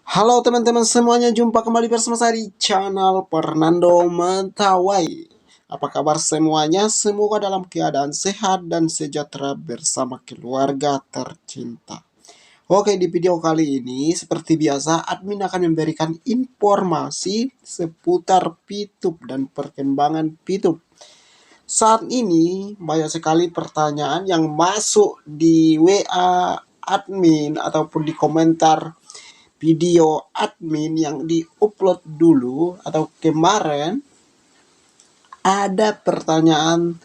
Halo teman-teman semuanya, jumpa kembali bersama saya di channel Fernando Mentawai. Apa kabar semuanya? Semoga dalam keadaan sehat dan sejahtera bersama keluarga tercinta. Oke, di video kali ini seperti biasa admin akan memberikan informasi seputar Pitup dan perkembangan Pitup. Saat ini banyak sekali pertanyaan yang masuk di WA admin ataupun di komentar video admin yang diupload dulu atau kemarin. Ada pertanyaan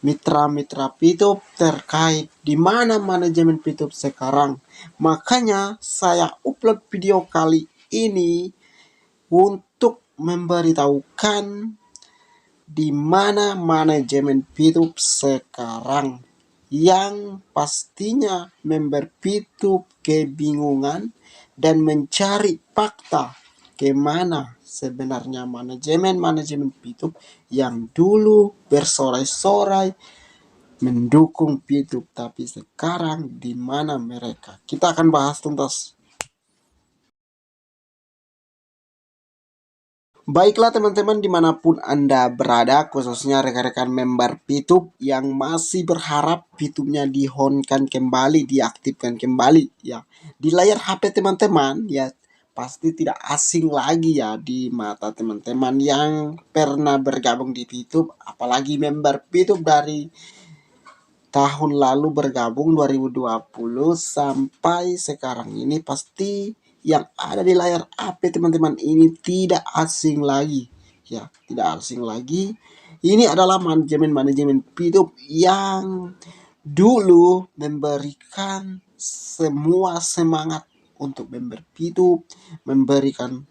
mitra-mitra Pitup terkait di mana manajemen Pitup sekarang. Makanya saya upload video kali ini untuk memberitahukan di mana manajemen Pitup sekarang. Yang pastinya member Pitup kebingungan dan mencari fakta kemana sebenarnya manajemen Pitup yang dulu bersorai-sorai mendukung Pitup, tapi sekarang di mana mereka. Kita akan bahas tuntas. Baiklah teman-teman, dimanapun Anda berada, khususnya rekan-rekan member Pitup yang masih berharap Pitupnya dihonkan kembali, diaktifkan kembali ya. Di layar HP teman-teman ya, pasti tidak asing lagi ya di mata teman-teman yang pernah bergabung di Pitup, apalagi member Pitup dari tahun lalu bergabung 2020 sampai sekarang ini. Pasti yang ada di layar HP teman-teman ini tidak asing lagi ya, tidak asing lagi. Ini adalah manajemen Pitup yang dulu memberikan semua semangat untuk member Pitup, memberikan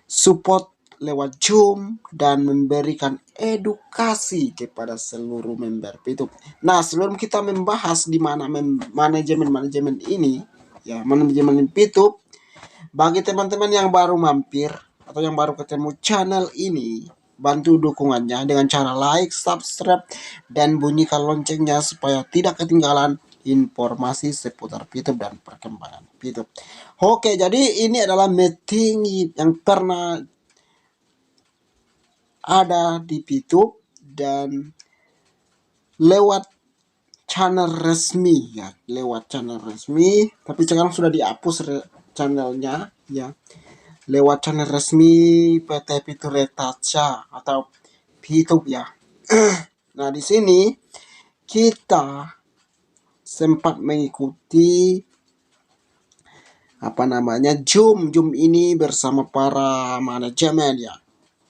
support lewat Zoom dan memberikan edukasi kepada seluruh member Pitup. Nah, sebelum kita membahas di mana manajemen ini, ya manajemen Pitup, bagi teman-teman yang baru mampir atau yang baru ketemu channel ini, bantu dukungannya dengan cara like, subscribe, dan bunyikan loncengnya supaya tidak ketinggalan informasi seputar Pitup dan perkembangan Pitup. Oke, jadi ini adalah meeting yang pernah ada di Pitup dan lewat channel resmi ya, lewat channel resmi, tapi sekarang sudah dihapus channelnya ya, lewat channel resmi PT Pitu Retacha atau Pitup ya. Nah, di sini kita sempat mengikuti Zoom ini bersama para manajemen ya.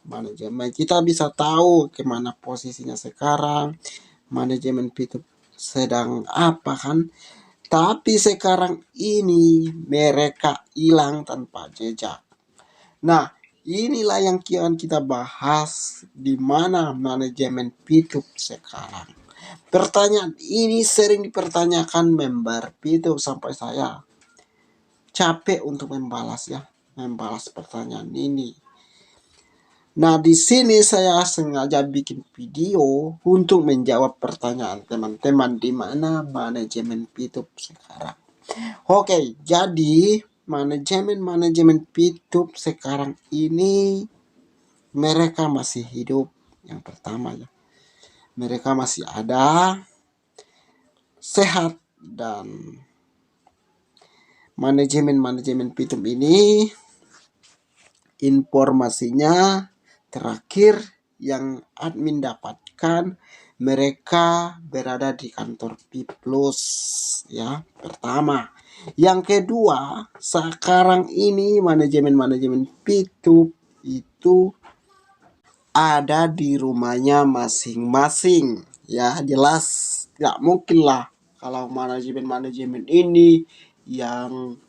Manajemen kita bisa tahu kemana posisinya sekarang, manajemen Pitup sedang apa kan. Tapi sekarang ini mereka hilang tanpa jejak. Nah, inilah yang akan kita bahas, di mana manajemen Pitup sekarang. Pertanyaan ini sering dipertanyakan member Pitup sampai saya capek untuk membalas pertanyaan ini. Nah, di sini saya sengaja bikin video untuk menjawab pertanyaan teman-teman di mana manajemen Pitup sekarang. Oke, jadi manajemen Pitup sekarang ini mereka masih hidup. Yang pertama ya, mereka masih ada, sehat, dan manajemen Pitup ini informasinya terakhir yang admin dapatkan, mereka berada di kantor Piplus ya, pertama. Yang kedua, sekarang ini manajemen Pitup itu ada di rumahnya masing-masing ya. Jelas tidak mungkin lah kalau manajemen ini yang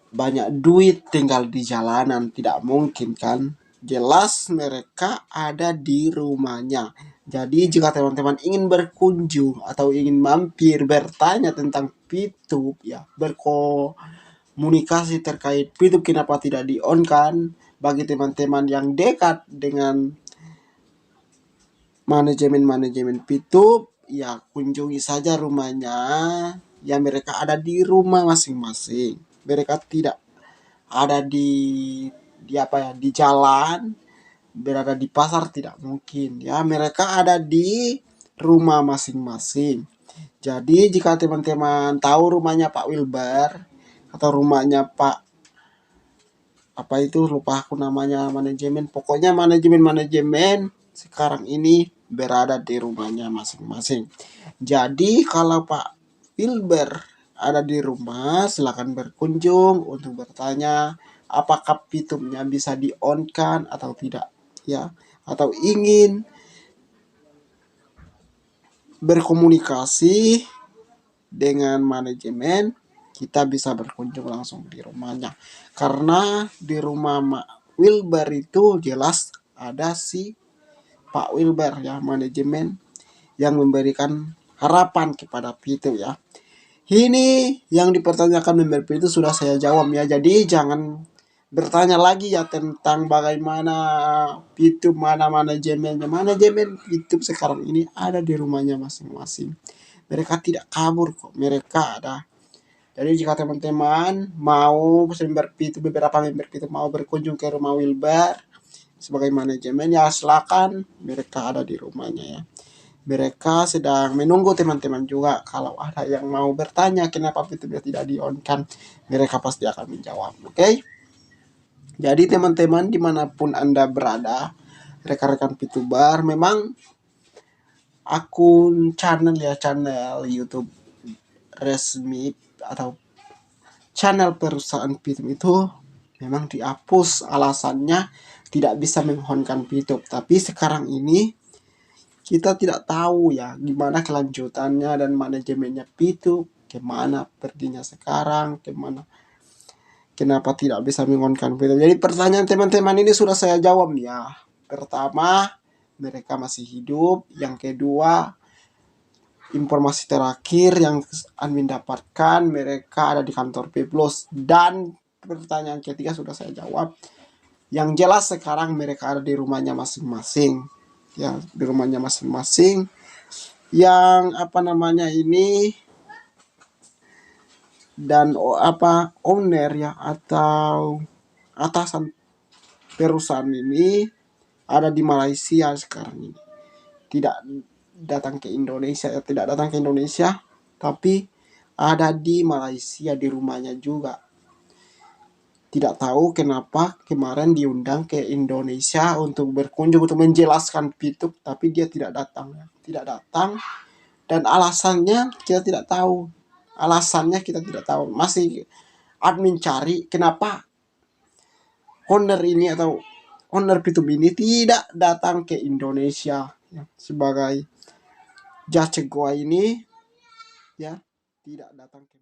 banyak duit tinggal di jalanan, tidak mungkin kan. Jelas mereka ada di rumahnya. Jadi jika teman-teman ingin berkunjung atau ingin mampir bertanya tentang Pitup ya, berkomunikasi terkait Pitup kenapa tidak di on kan, bagi teman-teman yang dekat dengan manajemen Pitup ya, kunjungi saja rumahnya ya. Mereka ada di rumah masing-masing, mereka tidak ada di apa ya, di jalan, berada di pasar tidak mungkin ya. Mereka ada di rumah masing-masing. Jadi jika teman-teman tahu rumahnya Pak Wilbar atau rumahnya Pak apa itu, lupa aku namanya, manajemen, pokoknya manajemen sekarang ini berada di rumahnya masing-masing. Jadi kalau Pak Wilber ada di rumah, silakan berkunjung untuk bertanya apakah pitupnya bisa di on kan atau tidak ya, atau ingin berkomunikasi dengan manajemen, kita bisa berkunjung langsung di rumahnya. Karena di rumah Mak Wilbar itu jelas ada si Pak Wilbar ya, manajemen yang memberikan harapan kepada Pitu ya. Ini yang dipertanyakan member itu sudah saya jawab ya. Jadi jangan bertanya lagi ya tentang bagaimana Pitu, mana manajemennya. Manajemen Pitu sekarang ini ada di rumahnya masing-masing. Mereka tidak kabur kok. Mereka ada. Jadi jika teman-teman mau beberapa member Pitu mau berkunjung ke rumah Wilbar sebagai manajemen, ya silakan, mereka ada di rumahnya ya. Mereka sedang menunggu teman-teman juga. Kalau ada yang mau bertanya kenapa pitupnya tidak di on kan, mereka pasti akan menjawab. Oke? Jadi teman-teman dimanapun Anda berada, rekan-rekan Pitubar, memang akun channel YouTube resmi atau channel perusahaan Pitum itu memang dihapus, alasannya tidak bisa menghonkan Pitum. Tapi sekarang ini kita tidak tahu ya gimana kelanjutannya dan manajemennya Pitu, kemana perginya sekarang, kenapa tidak bisa mengonkan Pitu. Jadi pertanyaan teman-teman ini sudah saya jawab ya. Pertama, mereka masih hidup. Yang kedua, informasi terakhir yang admin dapatkan, mereka ada di kantor P+. Dan pertanyaan ketiga sudah saya jawab. Yang jelas sekarang mereka ada di rumahnya masing-masing. Ya, di rumahnya masing-masing. Yang apa namanya ini, dan owner ya atau atasan perusahaan ini ada di Malaysia sekarang ini. Tidak datang ke Indonesia, tapi ada di Malaysia di rumahnya juga. Tidak tahu kenapa kemarin diundang ke Indonesia untuk berkunjung untuk menjelaskan Pituk, tapi dia tidak datang. Tidak datang, dan alasannya kita tidak tahu. Masih admin cari kenapa owner ini atau owner Pituk ini tidak datang ke Indonesia ya, sebagai Jace Goa ini ya, tidak datang ke